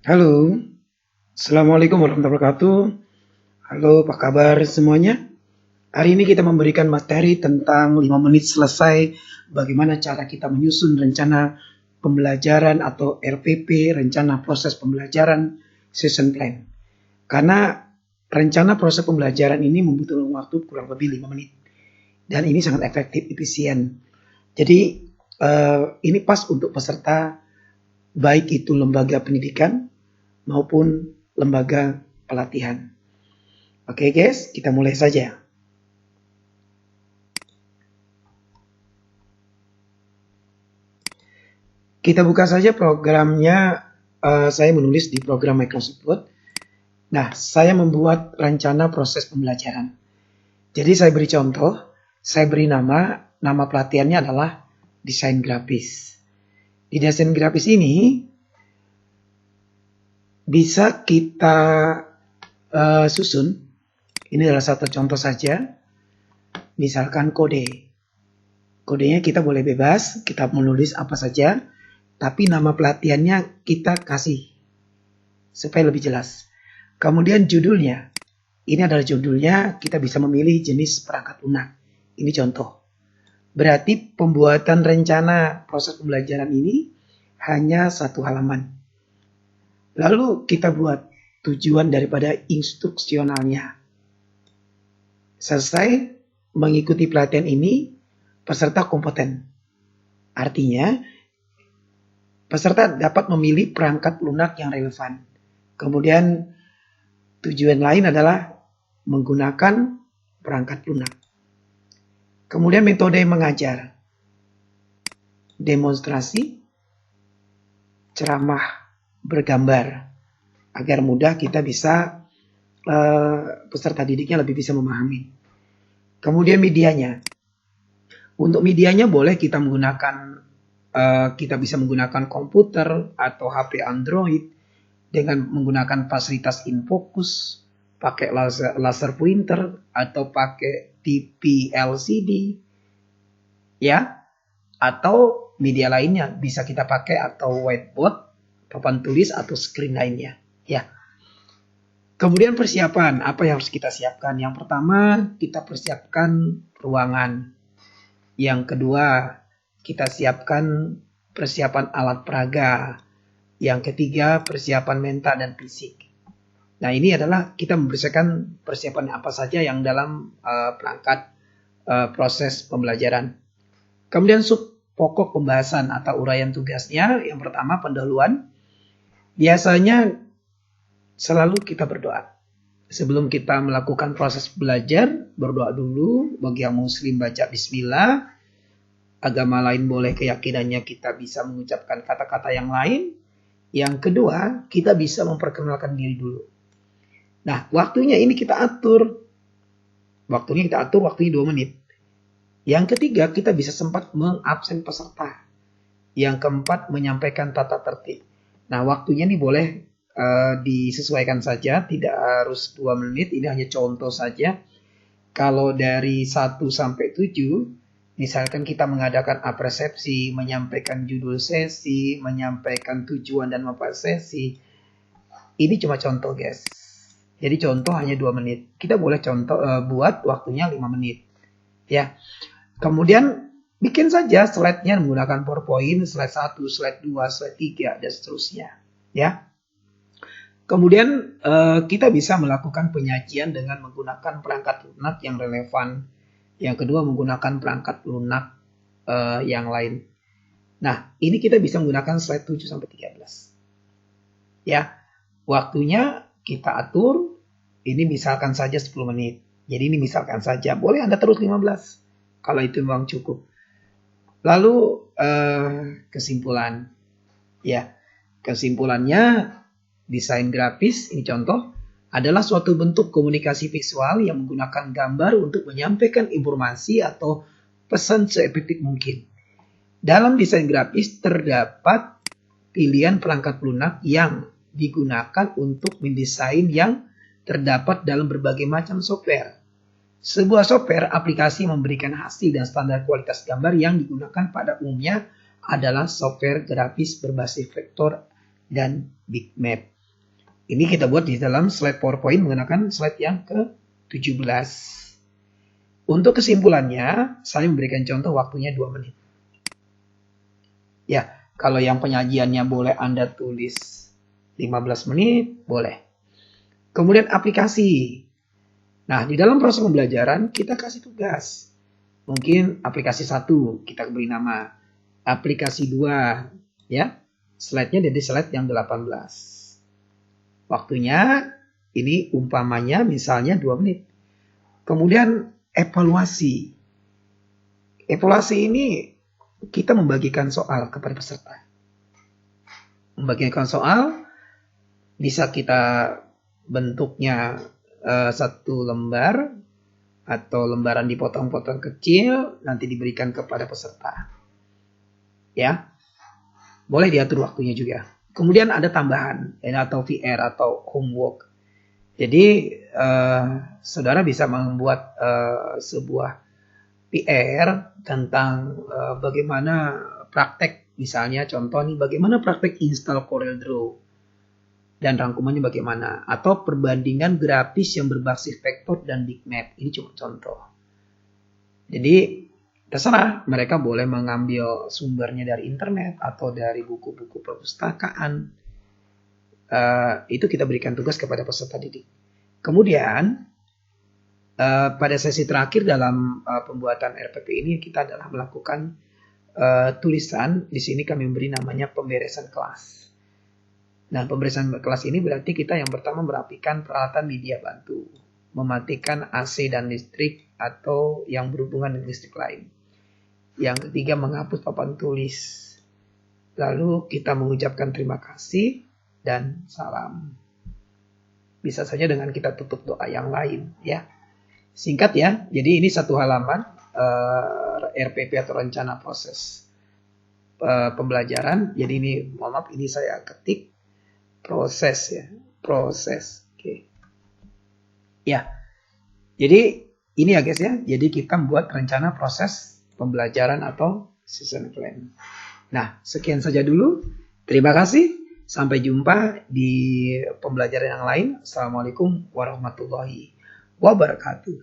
Halo, Assalamualaikum warahmatullahi wabarakatuh. Halo, apa kabar semuanya? Hari ini kita memberikan materi tentang 5 menit selesai bagaimana cara kita menyusun rencana pembelajaran atau RPP, rencana proses pembelajaran, session plan. Karena rencana proses pembelajaran ini membutuhkan waktu kurang lebih 5 menit. Dan ini sangat efektif, efisien. Jadi ini pas untuk peserta baik itu lembaga pendidikan maupun lembaga pelatihan. Oke guys, kita mulai saja. Kita buka saja programnya. Saya menulis di program Microsoft Word. Nah, saya membuat rencana proses pembelajaran. Jadi saya beri contoh, saya beri nama pelatihannya adalah desain grafis. Di desain grafis ini bisa kita susun. Ini adalah satu contoh saja. Misalkan kode. Kodenya kita boleh bebas, kita menulis apa saja, tapi nama pelatihannya kita kasih supaya lebih jelas. Kemudian judulnya. Ini adalah judulnya, kita bisa memilih jenis perangkat lunak. Ini contoh. Berarti pembuatan rencana proses pembelajaran ini hanya satu halaman. Lalu kita buat tujuan daripada instruksionalnya. Selesai mengikuti pelatihan ini, peserta kompeten. Artinya, peserta dapat memilih perangkat lunak yang relevan. Kemudian, tujuan lain adalah menggunakan perangkat lunak. Kemudian metode mengajar. Demonstrasi, ceramah, bergambar. Agar mudah kita bisa, peserta didiknya lebih bisa memahami. Kemudian medianya. Untuk medianya boleh kita menggunakan, kita bisa menggunakan komputer atau HP Android dengan menggunakan fasilitas infocus, pakai laser pointer atau pakai TV LCD, ya, atau media lainnya bisa kita pakai atau whiteboard, papan tulis atau screen lainnya, ya. Kemudian persiapan, apa yang harus kita siapkan? Yang pertama, kita persiapkan ruangan. Yang kedua, kita siapkan persiapan alat peraga. Yang ketiga, persiapan mental dan fisik. Nah, ini adalah kita mempersiapkan persiapan apa saja yang dalam perangkat proses pembelajaran. Kemudian sub pokok pembahasan atau uraian tugasnya. Yang pertama, pendahuluan. Biasanya selalu kita berdoa. Sebelum kita melakukan proses belajar, berdoa dulu. Bagi yang muslim baca bismillah. Agama lain boleh keyakinannya kita bisa mengucapkan kata-kata yang lain. Yang kedua, kita bisa memperkenalkan diri dulu. Nah, waktunya ini kita atur. Waktunya 2 menit. Yang ketiga, kita bisa sempat mengabsen peserta. Yang keempat, menyampaikan tata tertib. Nah, waktunya ini boleh disesuaikan saja, tidak harus 2 menit, ini hanya contoh saja. Kalau dari 1 sampai 7, misalkan kita mengadakan apresepsi, menyampaikan judul sesi, menyampaikan tujuan dan manfaat sesi, ini cuma contoh guys. Jadi contoh hanya 2 menit. Kita boleh buat waktunya 5 menit. Ya. Kemudian bikin saja slide-nya menggunakan PowerPoint, slide 1, slide 2, slide 3, dan seterusnya. Ya. Kemudian kita bisa melakukan penyajian dengan menggunakan perangkat lunak yang relevan. Yang kedua menggunakan perangkat lunak yang lain. Nah, ini kita bisa menggunakan slide 7 sampai 13. Ya. Waktunya kita atur, ini misalkan saja 10 menit. Jadi ini misalkan saja, boleh Anda terus 15 kalau itu memang cukup. Lalu kesimpulan. Ya. Kesimpulannya, desain grafis, ini contoh, adalah suatu bentuk komunikasi visual yang menggunakan gambar untuk menyampaikan informasi atau pesan seefektif mungkin. Dalam desain grafis terdapat pilihan perangkat lunak yang digunakan untuk mendesain yang terdapat dalam berbagai macam software. Sebuah software aplikasi memberikan hasil dan standar kualitas gambar yang digunakan pada umumnya adalah software grafis berbasis vektor dan bitmap. Ini kita buat di dalam slide PowerPoint menggunakan slide yang ke-17. Untuk kesimpulannya, saya memberikan contoh waktunya 2 menit. Ya, kalau yang penyajiannya boleh Anda tulis 15 menit, boleh. Kemudian aplikasi. Nah, di dalam proses pembelajaran kita kasih tugas. Mungkin aplikasi 1 kita beri nama, aplikasi 2 ya. Slide-nya jadi slide yang 18. Waktunya ini umpamanya misalnya 2 menit. Kemudian evaluasi. Evaluasi ini kita membagikan soal kepada peserta. Membagikan soal bisa kita bentuknya satu lembar atau lembaran dipotong-potong kecil nanti diberikan kepada peserta. Ya. Boleh diatur waktunya juga. Kemudian ada tambahan atau VR atau homework. Jadi saudara bisa membuat sebuah PR tentang bagaimana praktek, misalnya contoh nih bagaimana praktek install CorelDRAW dan rangkumannya bagaimana, atau perbandingan grafis yang berbasis vektor dan bitmap. Ini cuma contoh. Jadi terserah, mereka boleh mengambil sumbernya dari internet atau dari buku-buku perpustakaan. Itu kita berikan tugas kepada peserta didik. Kemudian pada sesi terakhir dalam pembuatan RPP ini kita adalah melakukan tulisan. Di sini kami memberi namanya pemberesan kelas. Nah, pemberesan kelas ini berarti kita yang pertama merapikan peralatan media bantu, mematikan AC dan listrik atau yang berhubungan dengan listrik lain. Yang ketiga, menghapus papan tulis. Lalu kita mengucapkan terima kasih dan salam. Bisa saja dengan kita tutup doa yang lain, ya. Singkat ya, jadi ini satu halaman RPP atau rencana proses pembelajaran. Jadi ini, mohon maaf, ini saya ketik proses ya, proses. Oke. Ya, jadi ini ya guys ya, jadi kita buat rencana proses pembelajaran atau season plan. Nah, sekian saja dulu. Terima kasih. Sampai jumpa di pembelajaran yang lain. Assalamualaikum warahmatullahi wabarakatuh.